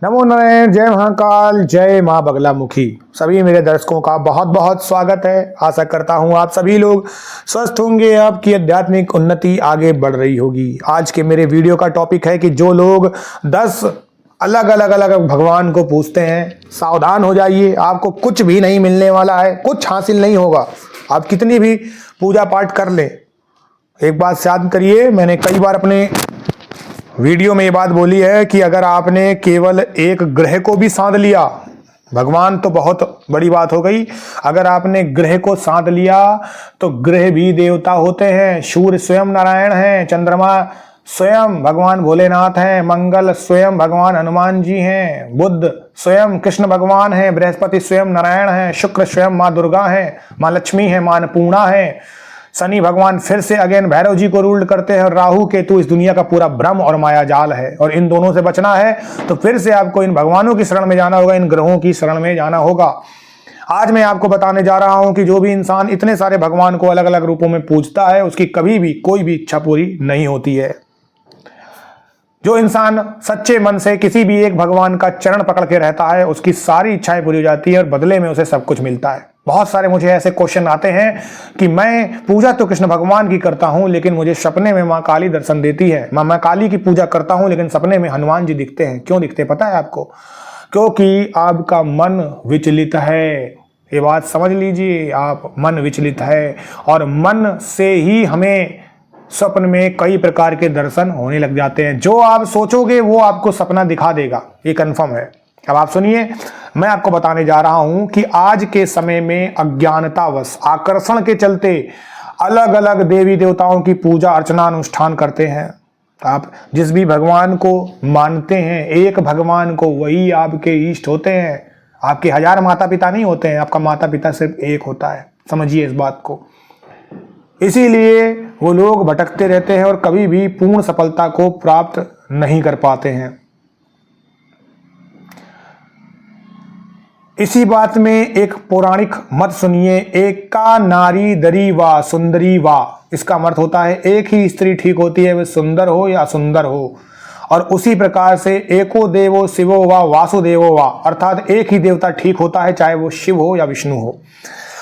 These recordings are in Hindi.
नमो नारायण, जय महाकाल, जय माँ बगलामुखी। सभी मेरे दर्शकों का बहुत बहुत स्वागत है। आशा करता हूँ आप सभी लोग स्वस्थ होंगे, आपकी आध्यात्मिक उन्नति आगे बढ़ रही होगी। आज के मेरे वीडियो का टॉपिक है कि जो लोग 10 अलग अलग अलग भगवान को पूजते हैं, सावधान हो जाइए। आपको कुछ भी नहीं मिलने वाला है, कुछ हासिल नहीं होगा। आप कितनी भी पूजा पाठ कर लें, एक बात याद करिए, मैंने कई बार अपने वीडियो में ये बात बोली है कि अगर आपने केवल एक ग्रह को भी साध लिया, भगवान तो बहुत बड़ी बात हो गई, अगर आपने ग्रह को साध लिया तो ग्रह भी देवता होते हैं। सूर्य स्वयं नारायण हैं, चंद्रमा स्वयं भगवान भोलेनाथ हैं, मंगल स्वयं भगवान हनुमान जी हैं, बुध स्वयं कृष्ण भगवान हैं, बृहस्पति स्वयं नारायण हैं, शुक्र स्वयं माँ दुर्गा हैं, माँ लक्ष्मी हैं, माँ अन्नपूर्णा हैं, शनि भगवान फिर से अगेन भैरव जी को रूल करते हैं, और राहु केतु इस दुनिया का पूरा भ्रम और माया जाल है। और इन दोनों से बचना है तो फिर से आपको इन भगवानों की शरण में जाना होगा, इन ग्रहों की शरण में जाना होगा। आज मैं आपको बताने जा रहा हूं कि जो भी इंसान इतने सारे भगवान को अलग अलग रूपों में पूजता है, उसकी कभी भी कोई भी इच्छा पूरी नहीं होती है। जो इंसान सच्चे मन से किसी भी एक भगवान का चरण पकड़ के रहता है, उसकी सारी इच्छाएं पूरी हो जाती है और बदले में उसे सब कुछ मिलता है। बहुत सारे मुझे ऐसे क्वेश्चन आते हैं कि मैं पूजा तो कृष्ण भगवान की करता हूं, लेकिन मुझे सपने में मां काली दर्शन देती है। मैं काली की पूजा करता हूं, लेकिन सपने में हनुमान जी दिखते हैं। क्यों दिखते पता है आपको? क्योंकि आपका मन विचलित है। ये बात समझ लीजिए, आप मन विचलित है, और मन से ही हमें स्वप्न में कई प्रकार के दर्शन होने लग जाते हैं। जो आप सोचोगे वो आपको सपना दिखा देगा, ये कंफर्म है। अब आप सुनिए, मैं आपको बताने जा रहा हूं कि आज के समय में अज्ञानतावश, आकर्षण के चलते अलग अलग देवी देवताओं की पूजा अर्चना अनुष्ठान करते हैं। आप जिस भी भगवान को मानते हैं, एक भगवान को, वही आपके इष्ट होते हैं। आपके 1000 माता पिता नहीं होते हैं, आपका माता पिता सिर्फ एक होता है। समझिए इस बात को। इसीलिए वो लोग भटकते रहते हैं और कभी भी पूर्ण सफलता को प्राप्त नहीं कर पाते हैं। इसी बात में एक पौराणिक मत सुनिए, एका नारी दरी वा सुंदरी वा। इसका अर्थ होता है एक ही स्त्री ठीक होती है, वह सुंदर हो या सुंदर हो। और उसी प्रकार से एको देवो शिवो वा वासुदेवो वा, अर्थात एक ही देवता ठीक होता है, चाहे वो शिव हो या विष्णु हो।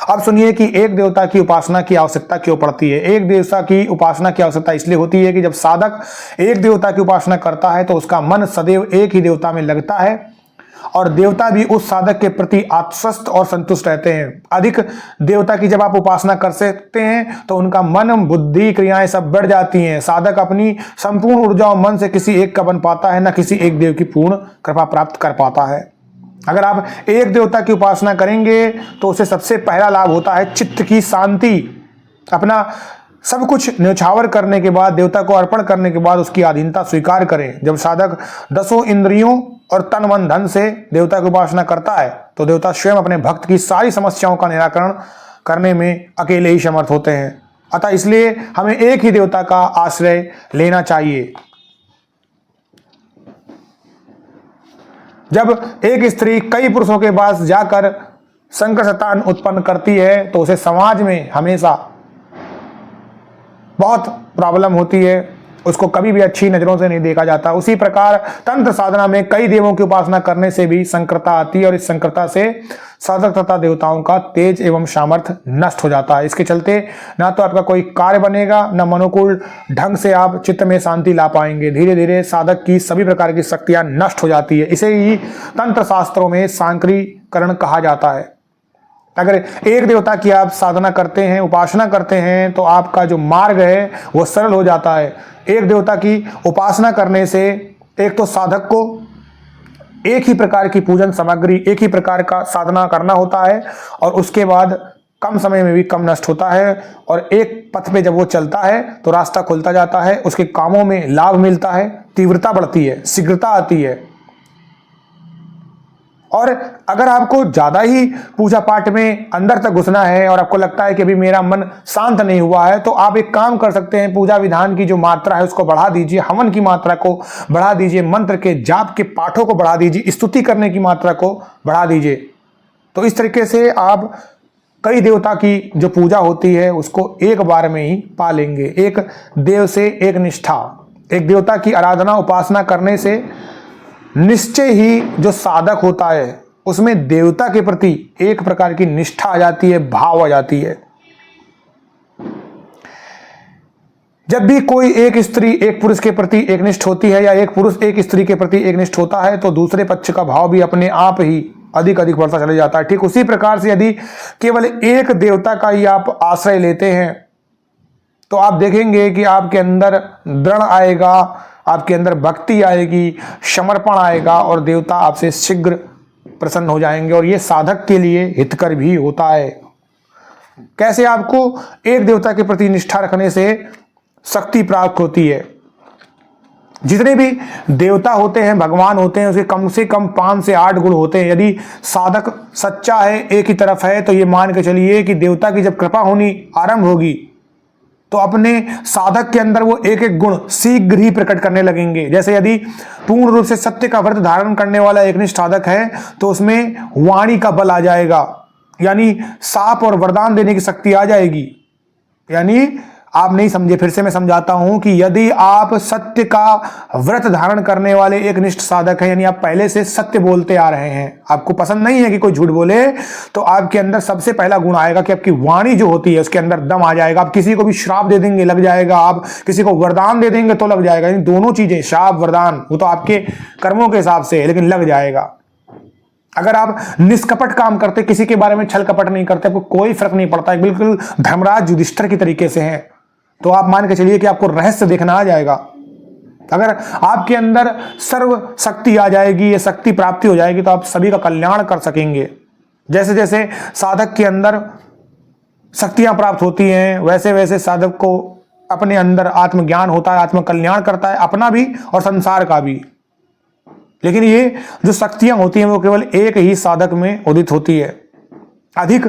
अब सुनिए कि एक देवता की उपासना की आवश्यकता क्यों पड़ती है। एक देवता की उपासना की आवश्यकता इसलिए होती है कि जब साधक एक देवता की उपासना करता है तो उसका मन सदैव एक ही देवता में लगता है, और देवता भी उस साधक के प्रति आश्वस्त और संतुष्ट रहते हैं। अधिक देवता की जब आप उपासना कर सकते हैं तो उनका मन, बुद्धि, क्रियाएं सब बढ़ जाती हैं। साधक अपनी संपूर्ण ऊर्जा और मन से किसी एक का बन पाता है, न किसी एक देव की पूर्ण कृपा प्राप्त कर पाता है। अगर आप एक देवता की उपासना करेंगे तो उसे सबसे पहला लाभ होता है चित्त की शांति। अपना सब कुछ न्यौछावर करने के बाद, देवता को अर्पण करने के बाद उसकी अधीनता स्वीकार करें। जब साधक 10 इंद्रियों और तन मन धन से देवता की उपासना करता है तो देवता स्वयं अपने भक्त की सारी समस्याओं का निराकरण करने में अकेले ही समर्थ होते हैं। अतः इसलिए हमें एक ही देवता का आश्रय लेना चाहिए। जब एक स्त्री कई पुरुषों के पास जाकर संकट संतान उत्पन्न करती है तो उसे समाज में हमेशा बहुत प्रॉब्लम होती है, उसको कभी भी अच्छी नजरों से नहीं देखा जाता। उसी प्रकार तंत्र साधना में कई देवों की उपासना करने से भी संकरता आती है, और इस संकरता से साधक तथा देवताओं का तेज एवं सामर्थ्य नष्ट हो जाता है। इसके चलते ना तो आपका कोई कार्य बनेगा, न मनोकूल ढंग से आप चित्त में शांति ला पाएंगे। धीरे धीरे साधक की सभी प्रकार की शक्तियां नष्ट हो जाती है। इसे ही तंत्र शास्त्रों में सांकरीकरण कहा जाता है। अगर एक देवता की आप साधना करते हैं, उपासना करते हैं, तो आपका जो मार्ग है वो सरल हो जाता है। एक देवता की उपासना करने से एक तो साधक को एक ही प्रकार की पूजन सामग्री, एक ही प्रकार का साधना करना होता है, और उसके बाद कम समय में भी कम नष्ट होता है। और एक पथ पे जब वो चलता है तो रास्ता खुलता जाता है, उसके कामों में लाभ मिलता है, तीव्रता बढ़ती है, शीघ्रता आती है। और अगर आपको ज्यादा ही पूजा पाठ में अंदर तक घुसना है और आपको लगता है कि अभी मेरा मन शांत नहीं हुआ है, तो आप एक काम कर सकते हैं, पूजा विधान की जो मात्रा है उसको बढ़ा दीजिए, हवन की मात्रा को बढ़ा दीजिए, मंत्र के जाप के पाठों को बढ़ा दीजिए, स्तुति करने की मात्रा को बढ़ा दीजिए। तो इस तरीके से आप कई देवता की जो पूजा होती है उसको एक बार में ही पा लेंगे। एक देव से एक निष्ठा, एक देवता की आराधना उपासना करने से निश्चय ही जो साधक होता है उसमें देवता के प्रति एक प्रकार की निष्ठा आ जाती है, भाव आ जाती है। जब भी कोई एक स्त्री एक पुरुष के प्रति एकनिष्ठ होती है या एक पुरुष एक स्त्री के प्रति एकनिष्ठ होता है तो दूसरे पक्ष का भाव भी अपने आप ही अधिक अधिक बढ़ता चला जाता है। ठीक उसी प्रकार से यदि केवल एक देवता का ही आप आश्रय लेते हैं तो आप देखेंगे कि आपके अंदर दृढ़ आएगा, आपके अंदर भक्ति आएगी, समर्पण आएगा और देवता आपसे शीघ्र प्रसन्न हो जाएंगे और ये साधक के लिए हितकर भी होता है। कैसे? आपको एक देवता के प्रति निष्ठा रखने से शक्ति प्राप्त होती है। जितने भी देवता होते हैं, भगवान होते हैं, उसके कम से कम 5 से 8 गुण होते हैं। यदि साधक सच्चा है, एक ही तरफ है, तो ये मान के चलिए कि देवता की जब कृपा होनी आरंभ होगी तो अपने साधक के अंदर वो एक एक गुण शीघ्र ही प्रकट करने लगेंगे। जैसे यदि पूर्ण रूप से सत्य का व्रत धारण करने वाला एकनिष्ठ साधक है तो उसमें वाणी का बल आ जाएगा, यानी साप और वरदान देने की शक्ति आ जाएगी। यानी आप नहीं समझे, फिर से मैं समझाता हूं कि यदि आप सत्य का व्रत धारण करने वाले एक निष्ठ साधक हैं, यानी आप पहले से सत्य बोलते आ रहे हैं, आपको पसंद नहीं है कि कोई झूठ बोले, तो आपके अंदर सबसे पहला गुण आएगा कि आपकी वाणी जो होती है उसके अंदर दम आ जाएगा। आप किसी को भी श्राप दे देंगे, लग जाएगा। आप किसी को वरदान दे देंगे तो लग जाएगा। यानी दोनों चीजें, श्राप वरदान, वो तो आपके कर्मों के हिसाब से है, लेकिन लग जाएगा। अगर आप निष्कपट काम करते, किसी के बारे में छल कपट नहीं करते, आपको कोई फर्क नहीं पड़ता, बिल्कुल धर्मराज युधिष्ठिर की तरीके से हैं, तो आप मान के चलिए कि आपको रहस्य देखना आ जाएगा। अगर आपके अंदर सर्व शक्ति आ जाएगी, ये शक्ति प्राप्ति हो जाएगी, तो आप सभी का कल्याण कर सकेंगे। जैसे जैसे साधक के अंदर शक्तियां प्राप्त होती हैं वैसे वैसे साधक को अपने अंदर आत्मज्ञान होता है, आत्म कल्याण करता है, अपना भी और संसार का भी। लेकिन ये जो शक्तियां होती हैं वो केवल एक ही साधक में उदित होती है। अधिक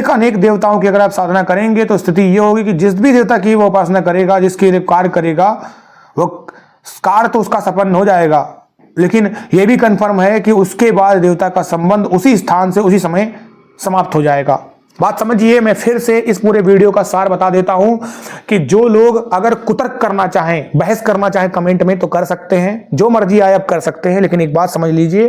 अनेक देवताओं की अगर आप साधना करेंगे तो स्थिति ये होगी कि जिस भी देवता की वो उपासना करेगा, जिसके लिए कार्य करेगा, वो कार्य तो उसका संपन्न हो जाएगा, लेकिन यह भी कंफर्म है कि उसके बाद देवता का संबंध उसी स्थान से उसी समय समाप्त हो जाएगा। बात समझिए। मैं फिर से इस पूरे वीडियो का सार बता देता हूं कि जो लोग अगर कुतर्क करना चाहें, बहस करना चाहें कमेंट में, तो कर सकते हैं, जो मर्जी आए आप कर सकते हैं, लेकिन एक बात समझ लीजिए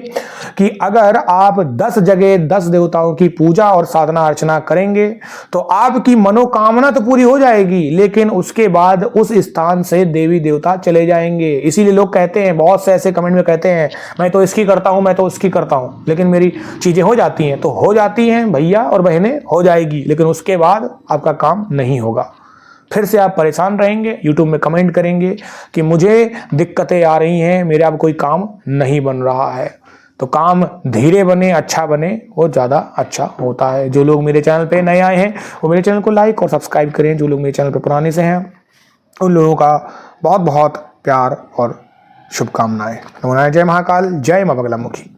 कि अगर आप 10 जगह 10 देवताओं की पूजा और साधना अर्चना करेंगे तो आपकी मनोकामना तो पूरी हो जाएगी, लेकिन उसके बाद उस स्थान से देवी देवता चले जाएंगे। इसीलिए लोग कहते हैं, बहुत से ऐसे कमेंट में कहते हैं, मैं तो इसकी करता हूं, मैं तो उसकी करता हूं, लेकिन मेरी चीजें हो जाती हैं। तो हो जाती हैं भैया और बहनें, हो जाएगी, लेकिन उसके बाद आपका काम नहीं होगा। फिर से आप परेशान रहेंगे, यूट्यूब में कमेंट करेंगे कि मुझे दिक्कतें आ रही हैं, मेरा अब कोई काम नहीं बन रहा है। तो काम धीरे बने, अच्छा बने, वो ज़्यादा अच्छा होता है। जो लोग मेरे चैनल पे नए आए हैं वो मेरे चैनल को लाइक और सब्सक्राइब करें। जो लोग मेरे चैनल पे पुराने से हैं उन लोगों का बहुत बहुत प्यार और शुभकामनाएं। जय महाकाल, जय मां बगलामुखी।